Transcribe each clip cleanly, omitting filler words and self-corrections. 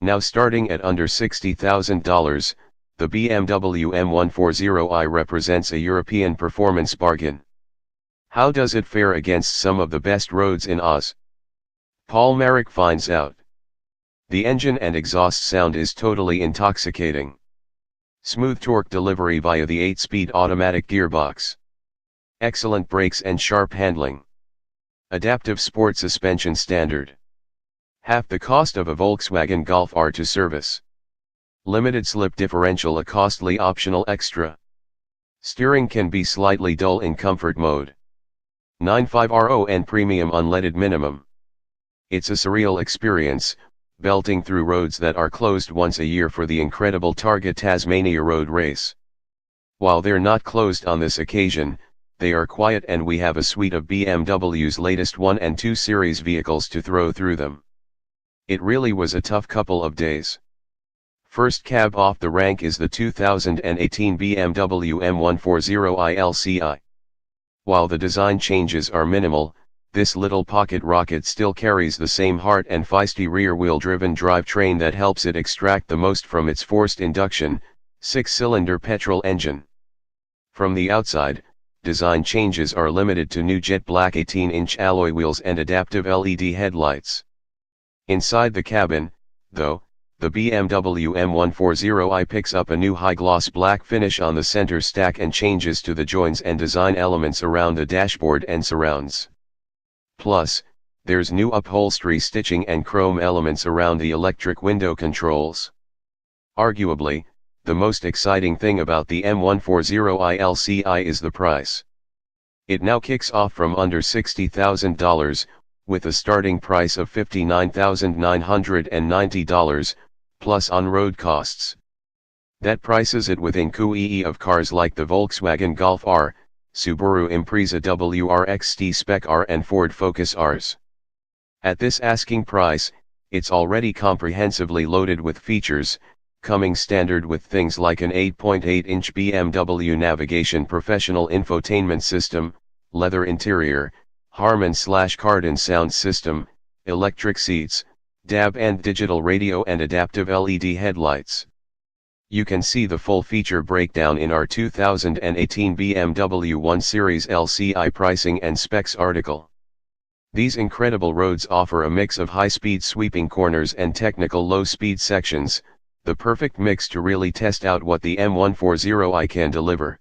Now starting at under $60,000, the BMW M140i represents a European performance bargain. How does it fare against some of the best roads in Oz? Paul Maric finds out. The engine and exhaust sound is totally intoxicating. Smooth torque delivery via the 8-speed automatic gearbox. Excellent brakes and sharp handling. Adaptive sport suspension standard. Half the cost of a Volkswagen Golf R to service. Limited slip differential, a costly optional extra. Steering can be slightly dull in comfort mode. 9.5 RON premium unleaded minimum. It's a surreal experience, belting through roads that are closed once a year for the incredible Targa Tasmania road race. While they're not closed on this occasion, they are quiet and we have a suite of BMW's latest 1 and 2 Series vehicles to throw through them. It really was a tough couple of days. First cab off the rank is the 2018 BMW M140i LCI. While the design changes are minimal, this little pocket rocket still carries the same heart and feisty rear-wheel driven drivetrain that helps it extract the most from its forced induction, 6-cylinder petrol engine. From the outside, design changes are limited to new jet black 18-inch alloy wheels and adaptive LED headlights. Inside the cabin, though, the BMW M140i picks up a new high-gloss black finish on the center stack and changes to the joins and design elements around the dashboard and surrounds. Plus, there's new upholstery stitching and chrome elements around the electric window controls. Arguably, the most exciting thing about the M140i LCI is the price. It now kicks off from under $60,000, with a starting price of $59,990, plus on-road costs. That prices it within cooee of cars like the Volkswagen Golf R, Subaru Impreza WRXT Spec R and Ford Focus Rs. At this asking price, it's already comprehensively loaded with features, coming standard with things like an 8.8-inch BMW navigation professional infotainment system, leather interior, Harman/Kardon sound system, electric seats, DAB and digital radio and adaptive LED headlights. You can see the full feature breakdown in our 2018 BMW 1 Series LCI pricing and specs article. These incredible roads offer a mix of high-speed sweeping corners and technical low-speed sections, the perfect mix to really test out what the M140i can deliver.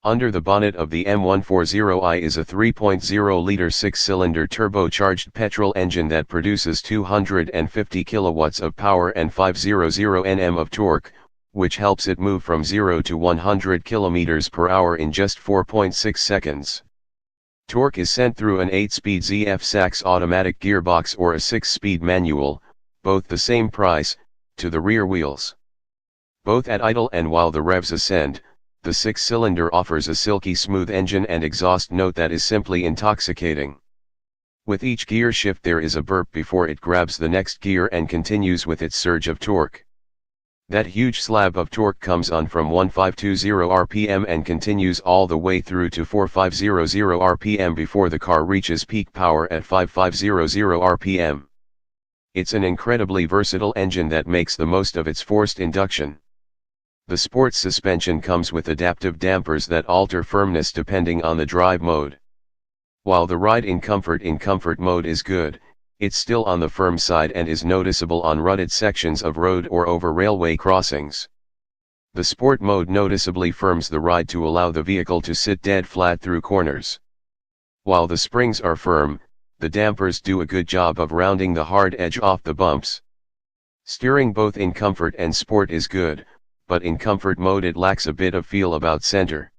Under the bonnet of the M140i is a 3.0-liter 6-cylinder turbocharged petrol engine that produces 250 kilowatts of power and 500 Nm of torque, which helps it move from 0 to 100 km per hour in just 4.6 seconds. Torque is sent through an 8-speed ZF-Sax automatic gearbox or a 6-speed manual, both the same price, to the rear wheels. Both at idle and while the revs ascend, the 6-cylinder offers a silky smooth engine and exhaust note that is simply intoxicating. With each gear shift there is a burp before it grabs the next gear and continues with its surge of torque. That huge slab of torque comes on from 1520 rpm and continues all the way through to 4500 rpm before the car reaches peak power at 5500 rpm. It's an incredibly versatile engine that makes the most of its forced induction. The sports suspension comes with adaptive dampers that alter firmness depending on the drive mode. While the ride in comfort mode is good, it's still on the firm side and is noticeable on rutted sections of road or over railway crossings. The sport mode noticeably firms the ride to allow the vehicle to sit dead flat through corners. While the springs are firm, the dampers do a good job of rounding the hard edge off the bumps. Steering both in comfort and sport is good, but in comfort mode it lacks a bit of feel about center.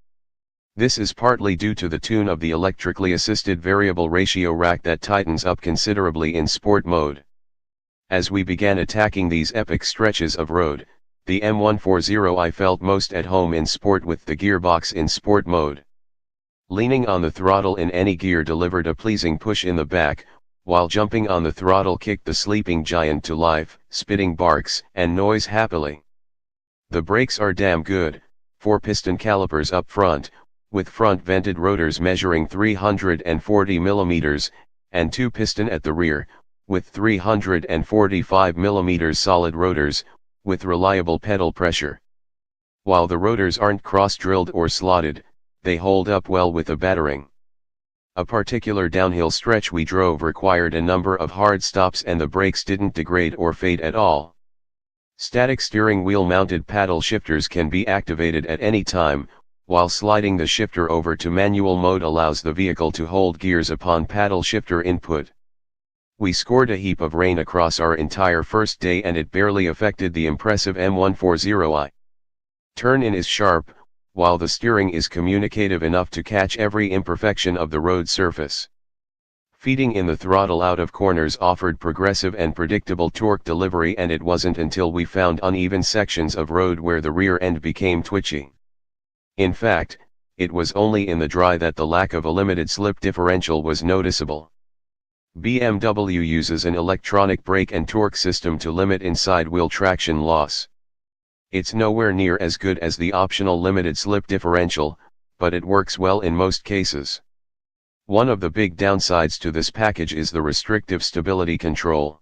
This is partly due to the tune of the electrically assisted variable ratio rack that tightens up considerably in sport mode. As we began attacking these epic stretches of road, the M140i felt most at home in sport with the gearbox in sport mode. Leaning on the throttle in any gear delivered a pleasing push in the back, while jumping on the throttle kicked the sleeping giant to life, spitting barks and noise happily. The brakes are damn good, 4-piston calipers up front, with front vented rotors measuring 340 mm, and 2-piston at the rear, with 345mm solid rotors, with reliable pedal pressure. While the rotors aren't cross-drilled or slotted, they hold up well with a battering. A particular downhill stretch we drove required a number of hard stops and the brakes didn't degrade or fade at all. Static steering wheel mounted paddle shifters can be activated at any time, while sliding the shifter over to manual mode allows the vehicle to hold gears upon paddle shifter input. We scored a heap of rain across our entire first day and it barely affected the impressive M140i. Turn-in is sharp, while the steering is communicative enough to catch every imperfection of the road surface. Feeding in the throttle out of corners offered progressive and predictable torque delivery, and it wasn't until we found uneven sections of road where the rear end became twitchy. In fact, it was only in the dry that the lack of a limited slip differential was noticeable. BMW uses an electronic brake and torque system to limit inside wheel traction loss. It's nowhere near as good as the optional limited slip differential, but it works well in most cases. One of the big downsides to this package is the restrictive stability control.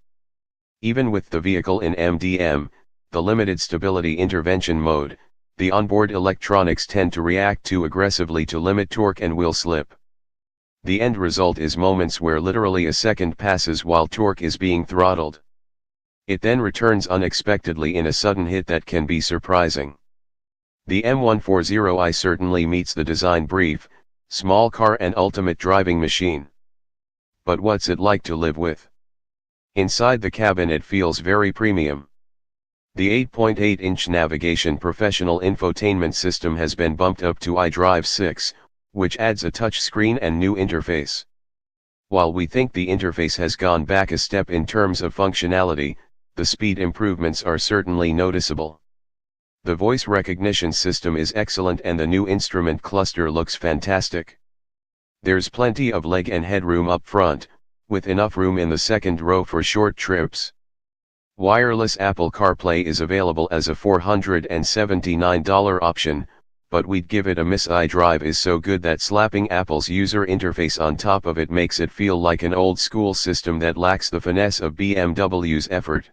Even with the vehicle in MDM, the limited stability intervention mode, the onboard electronics tend to react too aggressively to limit torque and wheel slip. The end result is moments where literally a second passes while torque is being throttled. It then returns unexpectedly in a sudden hit that can be surprising. The M140i certainly meets the design brief: small car and ultimate driving machine. But what's it like to live with? Inside the cabin it feels very premium. The 8.8-inch navigation professional infotainment system has been bumped up to iDrive 6, which adds a touch screen and new interface. While we think the interface has gone back a step in terms of functionality, the speed improvements are certainly noticeable. The voice recognition system is excellent and the new instrument cluster looks fantastic. There's plenty of leg and headroom up front, with enough room in the second row for short trips. Wireless Apple CarPlay is available as a $479 option, but we'd give it a miss. iDrive is so good that slapping Apple's user interface on top of it makes it feel like an old-school system that lacks the finesse of BMW's effort.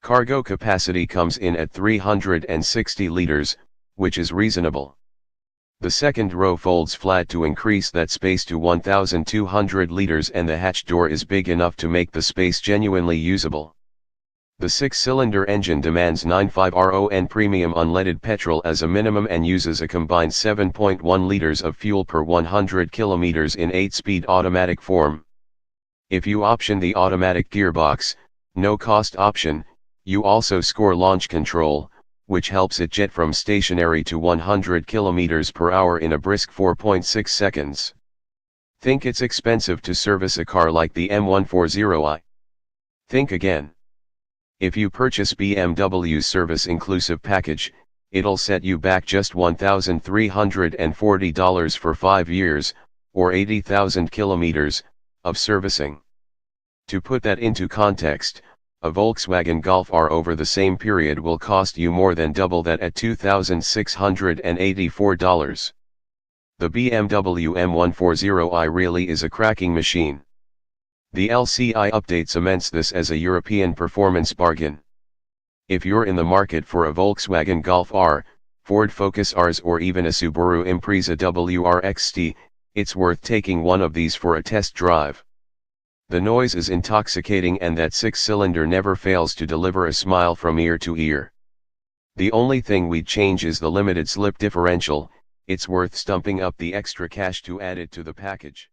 Cargo capacity comes in at 360 liters, which is reasonable. The second row folds flat to increase that space to 1,200 liters, and the hatch door is big enough to make the space genuinely usable. The 6-cylinder engine demands 9.5 RON premium unleaded petrol as a minimum and uses a combined 7.1 liters of fuel per 100 kilometers in 8-speed automatic form. If you option the automatic gearbox, no-cost option, you also score launch control, which helps it jet from stationary to 100 kilometers per hour in a brisk 4.6 seconds. Think it's expensive to service a car like the M140i? Think again. If you purchase BMW's service-inclusive package, it'll set you back just $1,340 for 5 years, or 80,000 kilometers, of servicing. To put that into context, a Volkswagen Golf R over the same period will cost you more than double that at $2,684. The BMW M140i really is a cracking machine. The LCI update cements this as a European performance bargain. If you're in the market for a Volkswagen Golf R, Ford Focus Rs or even a Subaru Impreza WRXT, it's worth taking one of these for a test drive. The noise is intoxicating and that 6-cylinder never fails to deliver a smile from ear to ear. The only thing we'd change is the limited slip differential. It's worth stumping up the extra cash to add it to the package.